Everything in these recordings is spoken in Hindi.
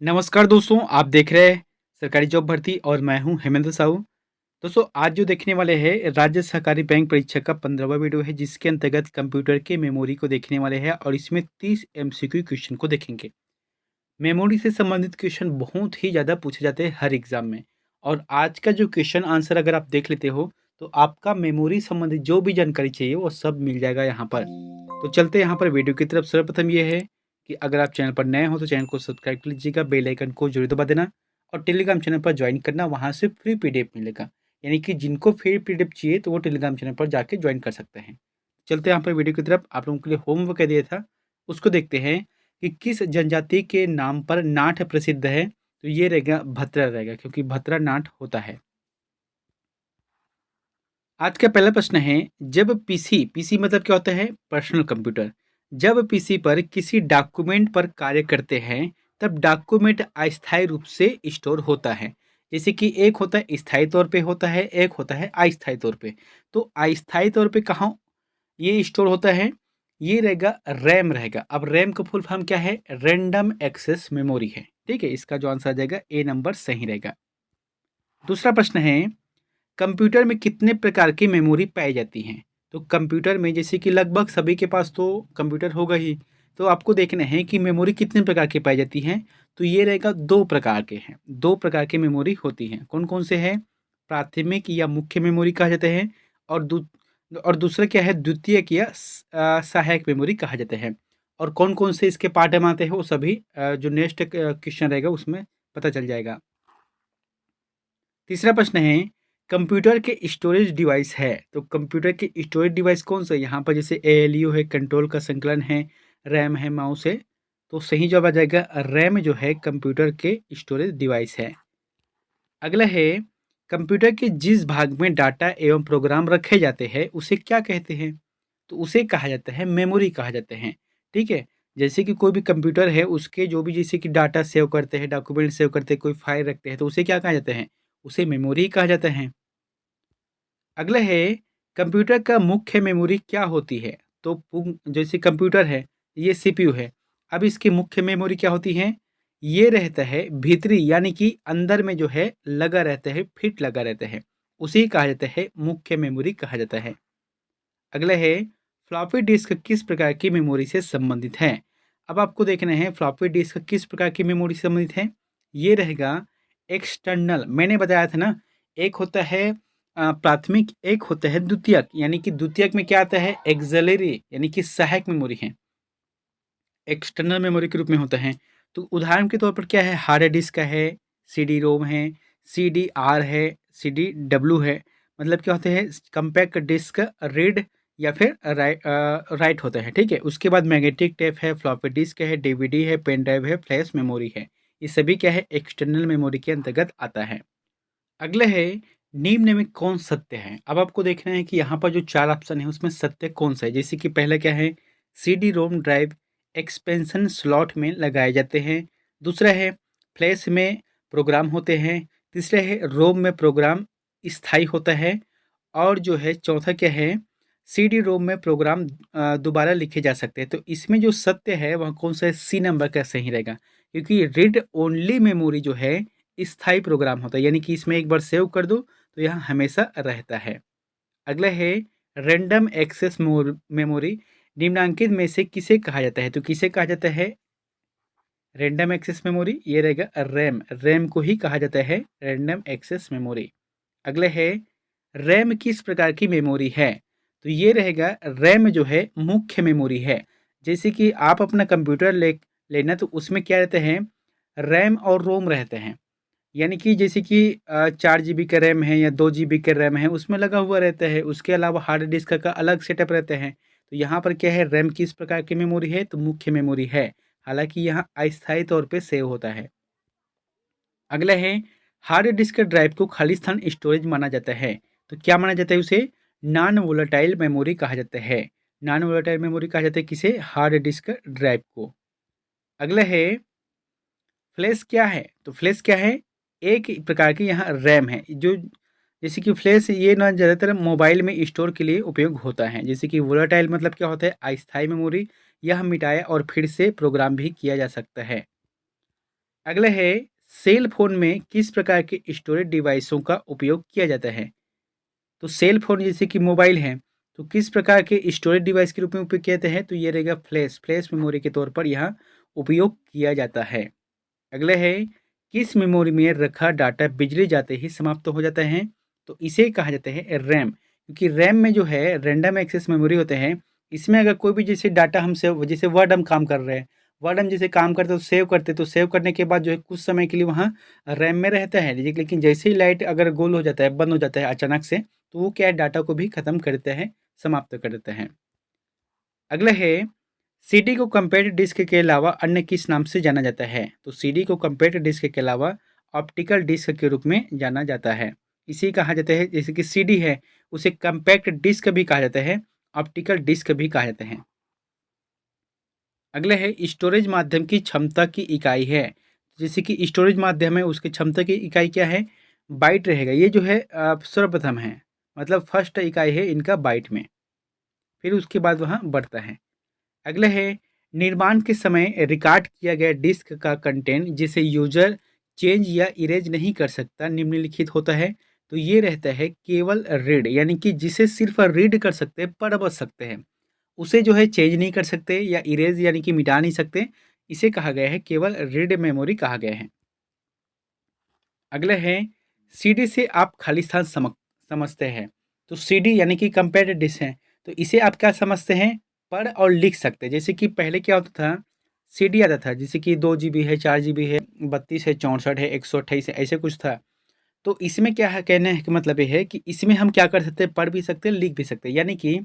नमस्कार दोस्तों, आप देख रहे हैं सरकारी जॉब भर्ती और मैं हूं हेमेंद्र साहू। दोस्तों, आज जो देखने वाले हैं राज्य सहकारी बैंक परीक्षा का 15वां वीडियो है, जिसके अंतर्गत कंप्यूटर के मेमोरी को देखने वाले हैं और इसमें 30 एमसीक्यू क्वेश्चन को देखेंगे। मेमोरी से संबंधित क्वेश्चन बहुत ही ज़्यादा पूछे जाते हैं हर एग्जाम में। और आज का जो क्वेश्चन आंसर अगर आप देख लेते हो तो आपका मेमोरी संबंधित जो भी जानकारी चाहिए वो सब मिल जाएगा यहाँ पर। तो चलते हैं यहाँ पर वीडियो की तरफ। सर्वप्रथम ये है कि अगर आप चैनल पर नए हो तो चैनल को सब्सक्राइब कर लीजिएगा, बेल आइकन को जरूर दबा देना और टेलीग्राम चैनल पर ज्वाइन करना, वहाँ से फ्री पीडीएफ मिलेगा। यानी कि जिनको फ्री पीडीएफ चाहिए तो वो टेलीग्राम चैनल पर जाके ज्वाइन कर सकते हैं। चलते हैं यहाँ पर वीडियो की तरफ। आप लोगों के लिए होमवर्क दिया था, उसको देखते हैं कि किस जनजाति के नाम पर नाट प्रसिद्ध है। तो ये रहेगा भद्रा रहेगा, क्योंकि भद्रा नाट होता है। आज का पहला प्रश्न है, जब पीसी पीसी मतलब क्या होता है? Personal computer. जब पीसी पर किसी डॉक्यूमेंट पर कार्य करते हैं तब डॉक्यूमेंट अस्थायी रूप से स्टोर होता है। जैसे कि एक होता है स्थायी तौर पे होता है, एक होता है अस्थायी तौर पे। तो अस्थायी तौर पे कहाँ ये स्टोर होता है? ये रहेगा रैम रहेगा। अब रैम का फुल फॉर्म क्या है? रैंडम एक्सेस मेमोरी है। ठीक है, इसका जो आंसर आ जाएगा ए नंबर सही रहेगा। दूसरा प्रश्न है, कंप्यूटर में कितने प्रकार की मेमोरी पाई जाती हैं? तो कंप्यूटर में जैसे कि लगभग सभी के पास तो कंप्यूटर होगा ही, तो आपको देखना है कि मेमोरी कितने प्रकार की पाई जाती हैं। तो ये रहेगा दो प्रकार के हैं, दो प्रकार की मेमोरी होती हैं। कौन कौन से हैं? प्राथमिक या मुख्य मेमोरी कहा जाते हैं, और और दूसरा क्या है? द्वितीयक या सहायक मेमोरी कहा जाते हैं। और कौन कौन से इसके पार्ट में आते हैं वो सभी जो नेक्स्ट क्वेश्चन रहेगा उसमें पता चल जाएगा। तीसरा प्रश्न है, कंप्यूटर के स्टोरेज डिवाइस है। तो कंप्यूटर के स्टोरेज डिवाइस कौन सा है? यहाँ पर जैसे एएलयू है, कंट्रोल का संकलन है, रैम है, माउस है। तो सही जवाब आ जाएगा रैम जो है कंप्यूटर के स्टोरेज डिवाइस है। अगला है, कंप्यूटर के जिस भाग में डाटा एवं प्रोग्राम रखे जाते हैं उसे क्या कहते हैं? तो उसे कहा जाता है मेमोरी कहा जाते हैं। ठीक है, जैसे कि कोई भी कंप्यूटर है उसके जो भी जैसे कि डाटा सेव करते हैं, डॉक्यूमेंट सेव करते हैं, कोई फाइल रखते हैं, तो उसे क्या कहा जाता है? उसे मेमोरी कहा जाता है। अगला है, कंप्यूटर का मुख्य मेमोरी क्या होती है? तो जैसे कंप्यूटर है, ये सीपीयू है। अब इसकी मुख्य मेमोरी क्या होती है? ये रहता है भीतरी, यानी कि अंदर में जो है लगा रहता है, फिट लगा रहता है, उसे कहा जाता है मुख्य मेमोरी कहा जाता है। अगला है, फ्लॉपी डिस्क किस प्रकार की मेमोरी से संबंधित है? अब आपको देखना है फ्लॉपी डिस्क किस प्रकार की मेमोरी से संबंधित है। ये रहेगा एक्सटर्नल। मैंने बताया था ना, एक होता है प्राथमिक, एक होता है द्वितीयक। यानी कि द्वितीयक में क्या आता है? एक्सिलरी, यानी कि सहायक मेमोरी है, एक्सटर्नल मेमोरी के रूप में होता है। तो उदाहरण के तौर पर क्या है? हार्ड डिस्क का है, सी डी रोम है, सी डी आर है, सी डी डब्ल्यू है। मतलब क्या होते हैं? कंपैक्ट डिस्क, रीड या फिर राइट होता है। ठीक है, उसके बाद मैग्नेटिक टेप है, फ्लॉपी डिस्क है, डीवीडी है, पेन ड्राइव है, फ्लैश मेमोरी है। ये सभी क्या है? एक्सटर्नल मेमोरी के अंतर्गत आता है। अगले है, निम्न में कौन सत्य है? अब आपको देखना है कि यहाँ पर जो चार ऑप्शन है उसमें सत्य कौन सा है। जैसे कि पहला क्या है? C D ROM drive expansion slot में लगाए जाते हैं। दूसरा है, फ्लैश में प्रोग्राम होते हैं। तीसरा है, रोम में प्रोग्राम स्थायी होता है। और जो है चौथा क्या है? सी डी रोम में प्रोग्राम दोबारा लिखे जा सकते हैं। तो इसमें जो सत्य है वह कौन सा है? सी नंबर का सही रहेगा, क्योंकि रीड ओनली मेमोरी जो है स्थायी प्रोग्राम होता है, यानी कि इसमें एक बार सेव कर दो तो यहाँ हमेशा रहता है। अगला है, रैंडम एक्सेस मेमोरी निम्नांकित में से किसे कहा जाता है? तो किसे कहा जाता है रैंडम एक्सेस मेमोरी? ये रहेगा रैम, रैम को ही कहा जाता है रैंडम एक्सेस मेमोरी। अगला है, रैम किस प्रकार की मेमोरी है? तो ये रहेगा रैम जो है मुख्य मेमोरी है। जैसे कि आप अपना कंप्यूटर लेना, तो उसमें क्या रहते हैं? रैम और रोम रहते हैं। यानी कि जैसे कि 4 GB का रैम है या 2 GB का रैम है, उसमें लगा हुआ रहता है। उसके अलावा हार्ड डिस्क का अलग सेटअप रहते हैं। तो यहाँ पर क्या है? रैम किस प्रकार की मेमोरी है? तो मुख्य मेमोरी है। हालांकि यहाँ अस्थायी तौर पे सेव होता है। अगला है, हार्ड डिस्क ड्राइव को खाली स्थान स्टोरेज माना जाता है। तो क्या माना जाता है उसे? नॉन वोलेटाइल मेमोरी कहा जाता है। नॉन वोलेटाइल मेमोरी कहा जाता है किसे? हार्ड डिस्क ड्राइव को। अगला है, फ्लैश क्या है? तो फ्लैश क्या है? एक प्रकार की यहाँ रैम है, जो जैसे कि फ्लैश ये ना ज़्यादातर मोबाइल में स्टोर के लिए उपयोग होता है। जैसे कि वोलेटाइल मतलब क्या होता है? अस्थायी मेमोरी। यह मिटाया और फिर से प्रोग्राम भी किया जा सकता है। अगला है सेल फोन में किस प्रकार के स्टोरेज डिवाइसों का उपयोग किया जाता है। तो सेल फोन जैसे कि मोबाइल है, तो किस प्रकार के स्टोरेज डिवाइस के रूप में उपयोग किया जाता है, तो ये रहेगा फ्लैश मेमोरी के तौर पर यहाँ उपयोग किया जाता है। अगला है किस मेमोरी में रखा डाटा बिजली जाते ही समाप्त हो जाता है, तो इसे कहा जाता है रैम, क्योंकि रैम में जो है रैंडम एक्सेस मेमोरी होते हैं। इसमें अगर कोई भी जैसे डाटा हमसे जैसे वर्ड हम काम कर रहे हैं, वर्ड हम जैसे काम करते तो सेव करते, तो सेव करने के बाद जो है कुछ समय के लिए वहाँ रैम में रहता है, लेकिन जैसे ही लाइट अगर गोल हो जाता है, बंद हो जाता है अचानक से, तो वो क्या है डाटा को भी खत्म कर देता है, समाप्त कर देता है। अगला है सीडी को कंपैक्ट डिस्क के अलावा अन्य किस नाम से जाना जाता है, तो सीडी को कंपैक्ट डिस्क के अलावा ऑप्टिकल डिस्क के रूप में जाना जाता है। इसी कहा जाता है, जैसे कि सीडी है उसे कंपैक्ट डिस्क भी कहा जाता है, ऑप्टिकल डिस्क भी कहा जाता है। अगला है स्टोरेज माध्यम की क्षमता की इकाई है, जैसे कि स्टोरेज माध्यम है उसकी क्षमता की इकाई क्या है, बाइट रहेगा। ये जो है सर्वप्रथम है, मतलब फर्स्ट इकाई है इनका बाइट में, फिर उसके बाद वहाँ बढ़ता है। अगला है निर्माण के समय रिकॉर्ड किया गया डिस्क का कंटेंट जिसे यूजर चेंज या इरेज नहीं कर सकता निम्नलिखित होता है, तो ये रहता है केवल रीड, यानी कि जिसे सिर्फ रीड कर सकते हैं, पढ़ बस सकते हैं, उसे जो है चेंज नहीं कर सकते या इरेज यानी कि मिटा नहीं सकते, इसे कहा गया है केवल रीड मेमोरी कहा गया है। अगला है सीडी से आप खालिस्तान समझते हैं, तो सीडी यानी कि कंपेयर्ड डिस्क है, तो इसे आप क्या समझते हैं, पढ़ और लिख सकते हैं। जैसे कि पहले क्या होता था, सीडी आता था जैसे कि 2 GB है, 4 GB है, 32 है, 64 है, 128 है, ऐसे कुछ था। तो इसमें क्या है, कहने का मतलब ये है कि इसमें हम क्या कर सकते हैं, पढ़ भी सकते हैं, लिख भी सकते हैं। यानी कि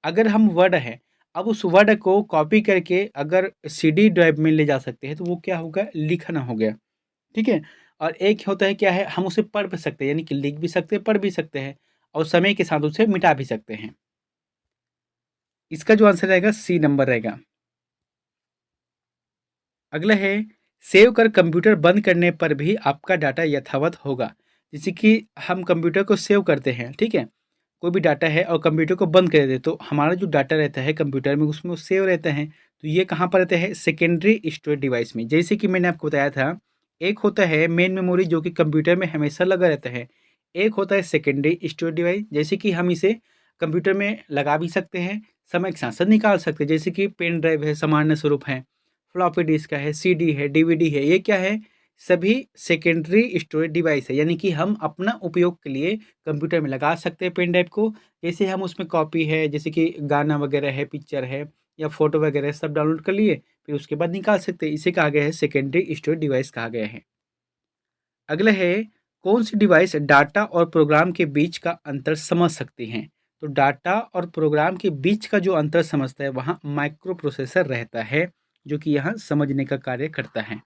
अगर हम वर्ड है, अब उस वर्ड को कॉपी करके अगर सीडी ड्राइव में ले जा सकते हैं, तो वो क्या होगा, लिखना हो गया। ठीक है। और एक होता है क्या है, हम उसे पढ़ भी सकते हैं, यानी कि लिख भी सकते हैं, पढ़ भी सकते हैं, और समय के साथ उसे मिटा भी सकते हैं। इसका जो आंसर रहेगा सी नंबर रहेगा। अगला है सेव कर कंप्यूटर बंद करने पर भी आपका डाटा यथावत होगा। जैसे कि हम कंप्यूटर को सेव करते हैं, ठीक है, कोई भी डाटा है और कंप्यूटर को बंद कर देते, तो हमारा जो डाटा रहता है कंप्यूटर में उसमें वो सेव रहते हैं। तो ये कहाँ पर रहते हैं, सेकेंडरी स्टोरेज डिवाइस में। जैसे कि मैंने आपको बताया था, एक होता है मेन मेमोरी जो कि कंप्यूटर में हमेशा लगा रहता है, एक होता है सेकेंडरी स्टोरेज डिवाइस, जैसे कि हम इसे कंप्यूटर में लगा भी सकते हैं, समय के साथ साथ निकाल सकते हैं। जैसे कि पेन ड्राइव है, सामान्य स्वरूप है, फ्लॉपी डिस्क है, सीडी है, डीवीडी है, ये क्या है, सभी सेकेंडरी स्टोरेज डिवाइस है, यानी कि हम अपना उपयोग के लिए कंप्यूटर में लगा सकते हैं पेन ड्राइव को। जैसे हम उसमें कॉपी है, जैसे कि गाना वगैरह है, पिक्चर है या फोटो वगैरह है, सब डाउनलोड कर लिए, फिर उसके बाद निकाल सकते हैं। इसे कहा गया है सेकेंडरी स्टोरेज डिवाइस कहा गया है। अगला है कौन सी डिवाइस डाटा और प्रोग्राम के बीच का अंतर समझ सकती हैं, तो डाटा और प्रोग्राम के बीच का जो अंतर समझता है वहाँ माइक्रो प्रोसेसर रहता है, जो कि यहाँ समझने का कार्य करता है।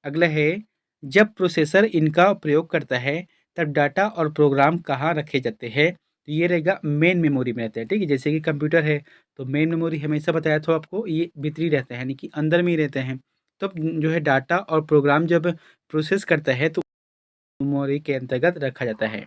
अगला है जब प्रोसेसर इनका प्रयोग करता है तब डाटा और प्रोग्राम कहाँ रखे जाते हैं, तो ये रहेगा मेन मेमोरी में रहता है। ठीक है, जैसे कि कंप्यूटर है तो मेन मेमोरी हमेशा बताया था आपको, ये भीतरी रहता है, यानी कि अंदर में ही रहते हैं। तो जो है डाटा और प्रोग्राम जब प्रोसेस करता है तो मेमोरी के अंतर्गत रखा जाता है।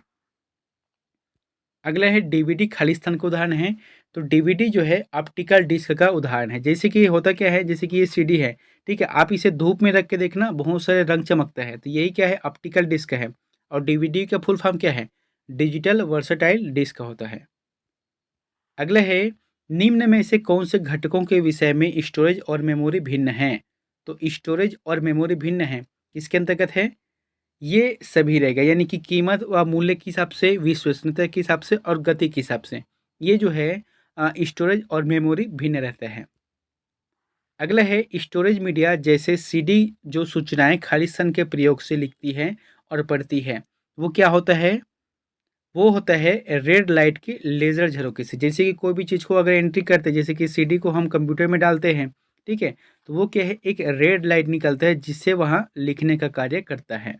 अगला है डीवीडी खालिस्तान का उदाहरण है, तो डीवीडी जो है ऑप्टिकल डिस्क का उदाहरण है। जैसे कि होता क्या है, जैसे कि ये सीडी है, ठीक है, आप इसे धूप में रख के देखना, बहुत सारे रंग चमकता है, तो यही क्या है, ऑप्टिकल डिस्क है। और डीवीडी का फुल फॉर्म क्या है, डिजिटल वर्सटाइल डिस्क होता है। अगला है निम्न में से कौन से घटकों के विषय में स्टोरेज और मेमोरी भिन्न हैं, तो स्टोरेज और मेमोरी भिन्न है किसके अंतर्गत है, ये सभी रहेगा, यानी कि कीमत व मूल्य के हिसाब से, विश्वसनीयता के हिसाब से और गति के हिसाब से, ये जो है स्टोरेज और मेमोरी भिन्न रहता है। अगला है स्टोरेज मीडिया जैसे सीडी जो सूचनाएं खालिस्तान के प्रयोग से लिखती है और पढ़ती है, वो क्या होता है, वो होता है रेड लाइट के लेज़र झरोके से। जैसे कि कोई भी चीज़ को अगर एंट्री करते हैं, जैसे कि सीडी को हम कंप्यूटर में डालते हैं, ठीक है, तो वो क्या है, एक रेड लाइट निकलता है जिससे वहाँ लिखने का कार्य करता है।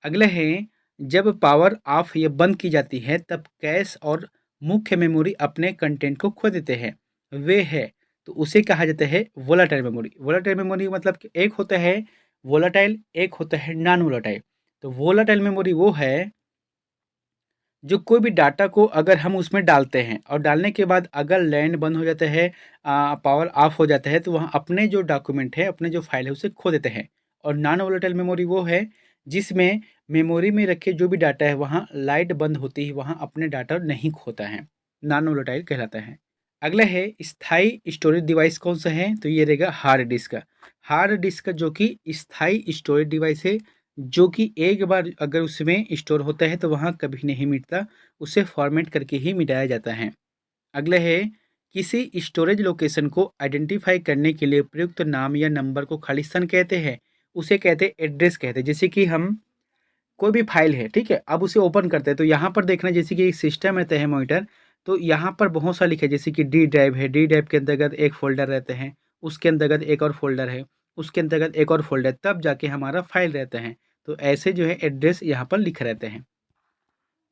अगला है जब पावर ऑफ या बंद की जाती है तब कैश और मुख्य मेमोरी अपने कंटेंट को खो देते हैं, वे है, तो उसे कहा जाता है वोलाटाइल मेमोरी। वोलाटाइल मेमोरी मतलब कि एक होता है वोलाटाइल, एक होता है नॉन वोलाटाइल। तो वोलाटाइल मेमोरी वो है जो कोई भी डाटा को अगर हम उसमें डालते हैं और डालने के बाद अगर लैंड बंद हो जाता है, पावर ऑफ हो जाता है, तो वहाँ अपने जो डॉक्यूमेंट है, अपने जो फाइल है उसे खो देते हैं और नॉन वोलेटाइल मेमोरी वो है जिसमें मेमोरी में रखे जो भी डाटा है वहाँ लाइट बंद होती है, वहाँ अपने डाटा नहीं खोता है, नॉन वोलेटाइल कहलाता है। अगला है स्थायी स्टोरेज डिवाइस कौन सा है, तो ये रहेगा हार्ड डिस्क का। हार्ड डिस्क का जो कि स्थायी स्टोरेज डिवाइस है, जो कि एक बार अगर उसमें स्टोर होता है तो वहाँ कभी नहीं मिटता, उसे फॉर्मेट करके ही मिटाया जाता है। अगला है किसी स्टोरेज लोकेशन को आइडेंटिफाई करने के लिए प्रयुक्त नाम या नंबर को खालिस्तान कहते हैं, उसे कहते हैं एड्रेस कहते हैं। जैसे कि हम कोई भी फाइल है, ठीक है, अब उसे ओपन करते हैं तो यहाँ पर देखना, जैसे कि एक सिस्टम रहता है मॉनिटर, तो यहाँ पर बहुत सा लिखा है, जैसे कि डी ड्राइव है, डी ड्राइव के अंतर्गत एक फोल्डर रहते हैं, उसके अंतर्गत एक और फोल्डर है, उसके अंतर्गत एक और फोल्डर, तब जाके हमारा फाइल रहता है। तो ऐसे जो है एड्रेस यहाँ पर लिखे रहते हैं।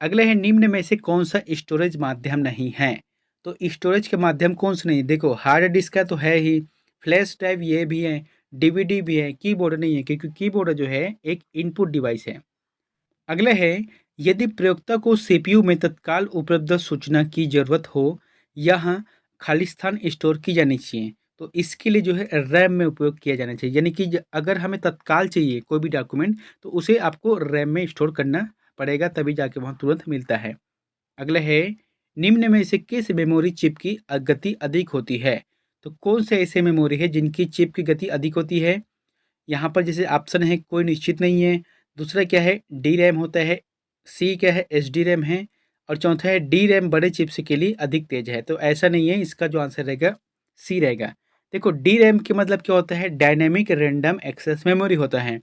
अगले है निम्न में से कौन सा स्टोरेज माध्यम नहीं है, तो स्टोरेज के माध्यम कौन से नहीं, देखो हार्ड डिस्क का तो है ही, फ्लैश ड्राइव ये भी है, डीवीडी भी है, कीबोर्ड नहीं है क्योंकि कीबोर्ड जो है एक इनपुट डिवाइस है। अगला है यदि प्रयोक्ता को सीपीयू में तत्काल उपलब्ध सूचना की जरूरत हो, यहाँ खालिस्तान स्टोर की जानी चाहिए, तो इसके लिए जो है रैम में उपयोग किया जाना चाहिए। यानी कि अगर हमें तत्काल चाहिए कोई भी डॉक्यूमेंट तो उसे आपको रैम में स्टोर करना पड़ेगा, तभी जाके वहाँ तुरंत मिलता है। अगला है निम्न में से किस मेमोरी चिप की गति अधिक होती है, तो कौन से ऐसे मेमोरी है जिनकी चिप की गति अधिक होती है। यहाँ पर जैसे ऑप्शन है कोई निश्चित नहीं है। दूसरा क्या है, डी रैम होता है, सी क्या है, एच डी रैम है, और चौथा है डी रैम बड़े चिप्स के लिए अधिक तेज है। तो ऐसा नहीं है, इसका जो आंसर रहेगा सी रहेगा। देखो डी रैम के मतलब क्या होता है, डायनेमिक रैंडम एक्सेस मेमोरी होता है,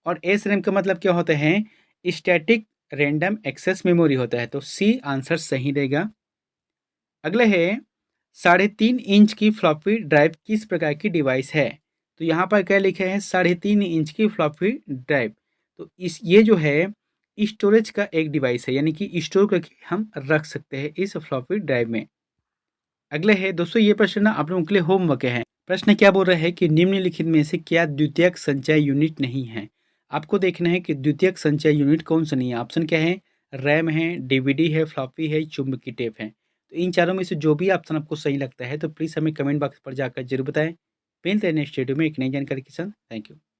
और एस रैम का मतलब क्या होता है, स्टैटिक रैंडम एक्सेस मेमोरी होता है। तो सी आंसर सही रहेगा। अगला है 3.5 इंच की फ्लॉपी ड्राइव किस प्रकार की डिवाइस है, तो यहाँ पर क्या लिखे हैं 3.5 इंच की फ्लॉपी ड्राइव, तो इस ये जो है स्टोरेज का एक डिवाइस है, यानी कि स्टोर करके हम रख सकते हैं इस फ्लॉपी ड्राइव में। अगले है दोस्तों, ये प्रश्न ना आप लोगों के लिए होमवर्क है। प्रश्न क्या बोल रहा है कि निम्नलिखित में से क्या द्वितीयक संचय यूनिट नहीं है। आपको देखना है कि द्वितीयक संचय यूनिट कौन सा नहीं है। ऑप्शन क्या है, रैम है, डीवीडी है, फ्लॉपी है, चुंबकीय टेप है। तो इन चारों में से जो भी ऑप्शन आपको सही लगता है तो प्लीज़ हमें कमेंट बॉक्स पर जाकर जरूर बताएं। मिलते हैं नेक्स्ट वीडियो में एक नई जानकारी के साथ। Thank you.